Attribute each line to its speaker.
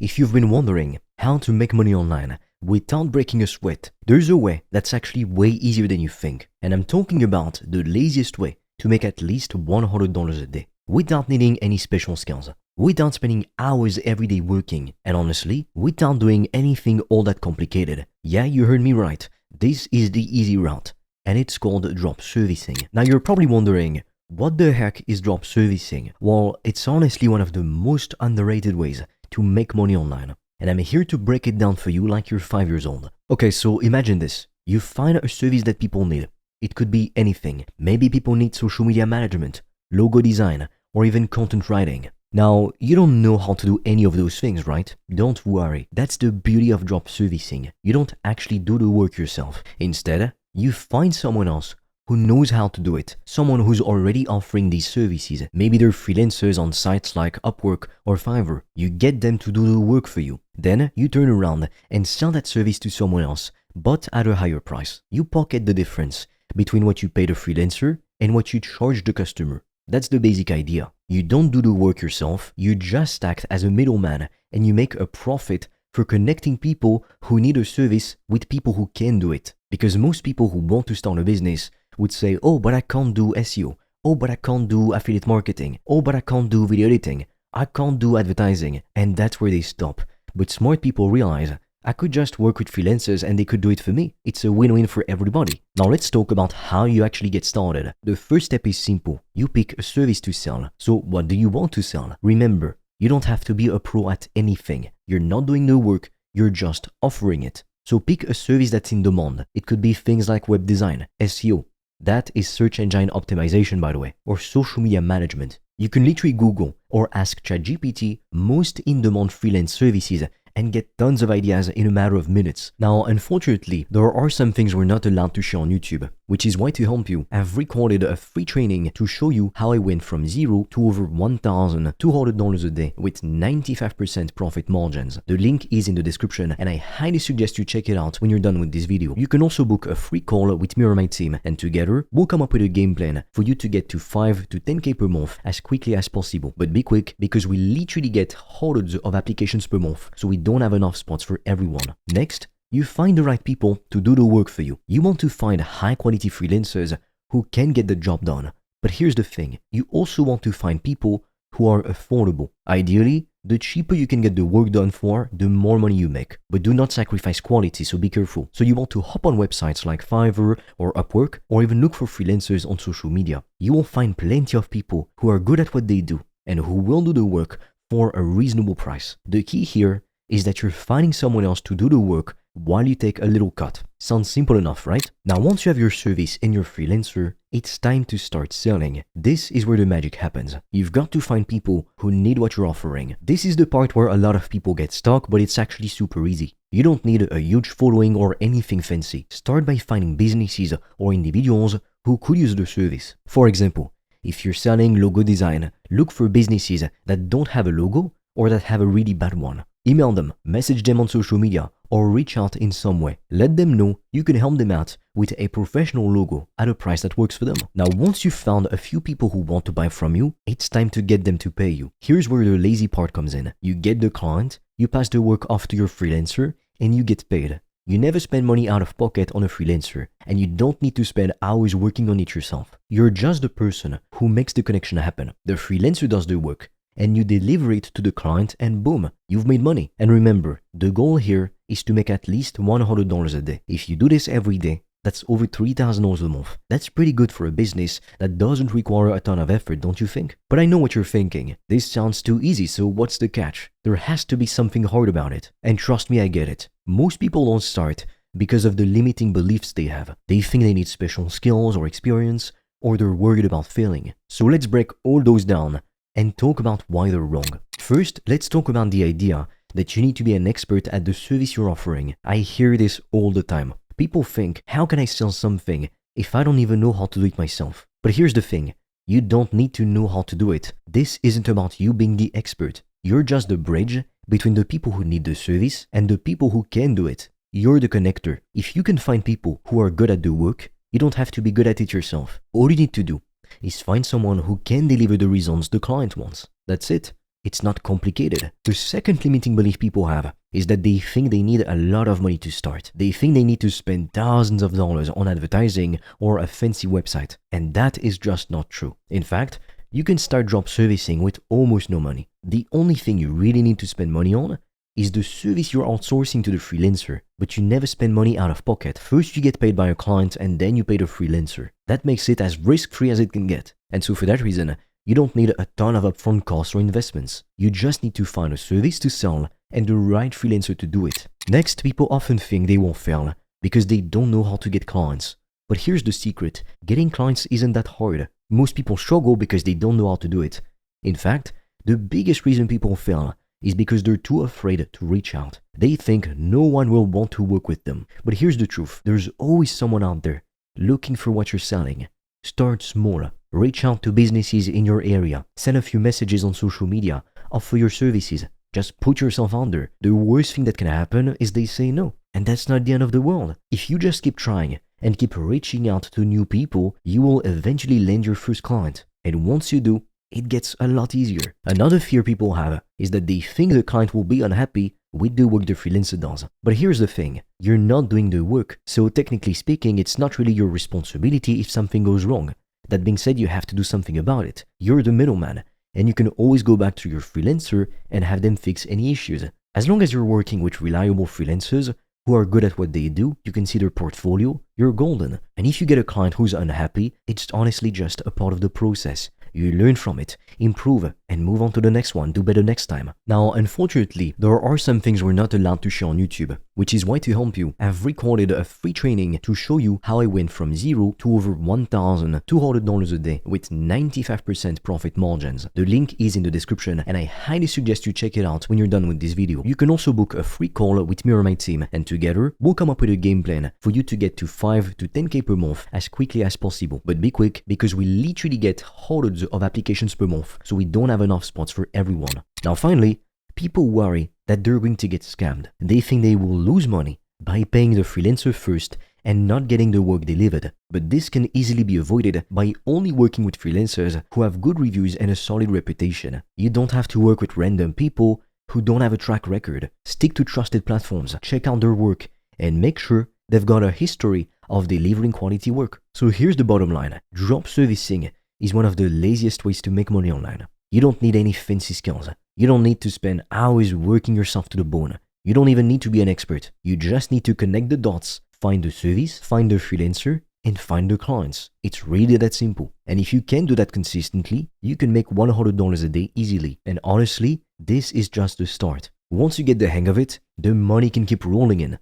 Speaker 1: If you've been wondering how to make money online without breaking a sweat, there's a way that's actually way easier than you think. And I'm talking about the laziest way to make at least $100 a day without needing any special skills, without spending hours every day working, and honestly, without doing anything all that complicated. Yeah, you heard me right. This is the easy route, and it's called drop servicing. Now you're probably wondering, what the heck is drop servicing? Well, it's honestly one of the most underrated ways to make money online. And I'm here to break it down for you like you're 5 years old. Okay, so imagine this. You find a service that people need. It could be anything. Maybe people need social media management, logo design, or even content writing. Now, you don't know how to do any of those things, right? Don't worry. That's the beauty of drop servicing. You don't actually do the work yourself. Instead, you find someone else who knows how to do it, someone who's already offering these services. Maybe they're freelancers on sites like Upwork or Fiverr. You get them to do the work for you. Then you turn around and sell that service to someone else, but at a higher price. You pocket the difference between what you pay the freelancer and what you charge the customer. That's the basic idea. You don't do the work yourself, you just act as a middleman and you make a profit for connecting people who need a service with people who can do it. Because most people who want to start a business would say, oh, but I can't do SEO. Oh, but I can't do affiliate marketing. Oh, but I can't do video editing. I can't do advertising. And that's where they stop. But smart people realize, I could just work with freelancers and they could do it for me. It's a win-win for everybody. Now let's talk about how you actually get started. The first step is simple. You pick a service to sell. So what do you want to sell? Remember, you don't have to be a pro at anything. You're not doing the work, you're just offering it. So pick a service that's in demand. It could be things like web design, SEO. That is search engine optimization, by the way, or social media management. You can literally Google or ask ChatGPT most in-demand freelance services and get tons of ideas in a matter of minutes. Now, unfortunately, there are some things we're not allowed to share on YouTube, which is why to help you, I've recorded a free training to show you how I went from zero to over $1,200 a day with 95% profit margins. The link is in the description and I highly suggest you check it out when you're done with this video. You can also book a free call with me or my team and together we'll come up with a game plan for you to get to 5 to 10K per month as quickly as possible. But be quick because we literally get hundreds of applications per month, so we don't have enough spots for everyone. Next, you find the right people to do the work for you. You want to find high quality freelancers who can get the job done. But here's the thing, you also want to find people who are affordable. Ideally, the cheaper you can get the work done for, the more money you make. But do not sacrifice quality, so be careful. So you want to hop on websites like Fiverr or Upwork, or even look for freelancers on social media. You will find plenty of people who are good at what they do and who will do the work for a reasonable price. The key here is that you're finding someone else to do the work while you take a little cut. Sounds simple enough, right? Now, once you have your service and your freelancer, it's time to start selling. This is where the magic happens. You've got to find people who need what you're offering. This is the part where a lot of people get stuck, but it's actually super easy. You don't need a huge following or anything fancy. Start by finding businesses or individuals who could use the service. For example, if you're selling logo design, look for businesses that don't have a logo or that have a really bad one. Email them, message them on social media, or reach out in some way. Let them know you can help them out with a professional logo at a price that works for them. Now, once you've found a few people who want to buy from you, it's time to get them to pay you. Here's where the lazy part comes in. You get the client, you pass the work off to your freelancer, and you get paid. You never spend money out of pocket on a freelancer, and you don't need to spend hours working on it yourself. You're just the person who makes the connection happen. The freelancer does the work, and you deliver it to the client and boom, you've made money. And remember, the goal here is to make at least $100 a day. If you do this every day, that's over $3,000 a month. That's pretty good for a business that doesn't require a ton of effort, don't you think? But I know what you're thinking. This sounds too easy, so what's the catch? There has to be something hard about it. And trust me, I get it. Most people don't start because of the limiting beliefs they have. They think they need special skills or experience, or they're worried about failing. So let's break all those down and talk about why they're wrong. First, let's talk about the idea that you need to be an expert at the service you're offering. I hear this all the time. People think, how can I sell something if I don't even know how to do it myself? But here's the thing, you don't need to know how to do it. This isn't about you being the expert. You're just the bridge between the people who need the service and the people who can do it. You're the connector. If you can find people who are good at the work, you don't have to be good at it yourself. All you need to do is find someone who can deliver the results the client wants. That's it. It's not complicated. The second limiting belief people have is that they think they need a lot of money to start. They think they need to spend thousands of dollars on advertising or a fancy website. And that is just not true. In fact, you can start drop servicing with almost no money. The only thing you really need to spend money on is the service you're outsourcing to the freelancer, but you never spend money out of pocket. First you get paid by a client and then you pay the freelancer. That makes it as risk-free as it can get. And so for that reason, you don't need a ton of upfront costs or investments. You just need to find a service to sell and the right freelancer to do it. Next, people often think they won't fail because they don't know how to get clients. But here's the secret. Getting clients isn't that hard. Most people struggle because they don't know how to do it. In fact, the biggest reason people fail is because they're too afraid to reach out. They think no one will want to work with them. But here's the truth. There's always someone out there looking for what you're selling. Start small. Reach out to businesses in your area. Send a few messages on social media. Offer your services. Just put yourself out there. The worst thing that can happen is they say no. And that's not the end of the world. If you just keep trying and keep reaching out to new people, you will eventually land your first client. And once you do, it gets a lot easier. Another fear people have is that they think the client will be unhappy with the work the freelancer does. But here's the thing, you're not doing the work, so technically speaking, it's not really your responsibility if something goes wrong. That being said, you have to do something about it. You're the middleman, and you can always go back to your freelancer and have them fix any issues. As long as you're working with reliable freelancers who are good at what they do, you can see their portfolio, you're golden. And if you get a client who's unhappy, it's honestly just a part of the process. You learn from it, improve, and move on to the next one, do better next time. Now, unfortunately, there are some things we're not allowed to share on YouTube, which is why to help you, I've recorded a free training to show you how I went from zero to over $1,200 a day with 95% profit margins. The link is in the description, and I highly suggest you check it out when you're done with this video. You can also book a free call with me or my team, and together, we'll come up with a game plan for you to get to 5 to 10K per month as quickly as possible. But be quick, because we literally get hundreds of applications per month, so we don't have enough spots for everyone. Now finally, people worry that they're going to get scammed. They think they will lose money by paying the freelancer first and not getting the work delivered. But this can easily be avoided by only working with freelancers who have good reviews and a solid reputation. You don't have to work with random people who don't have a track record. Stick to trusted platforms, check out their work, and make sure they've got a history of delivering quality work. So here's the bottom line. Drop servicing is one of the laziest ways to make money online. You don't need any fancy skills. You don't need to spend hours working yourself to the bone. You don't even need to be an expert. You just need to connect the dots, find the service, find the freelancer, and find the clients. It's really that simple. And if you can do that consistently, you can make $100 a day easily. And honestly, this is just the start. Once you get the hang of it, the money can keep rolling in.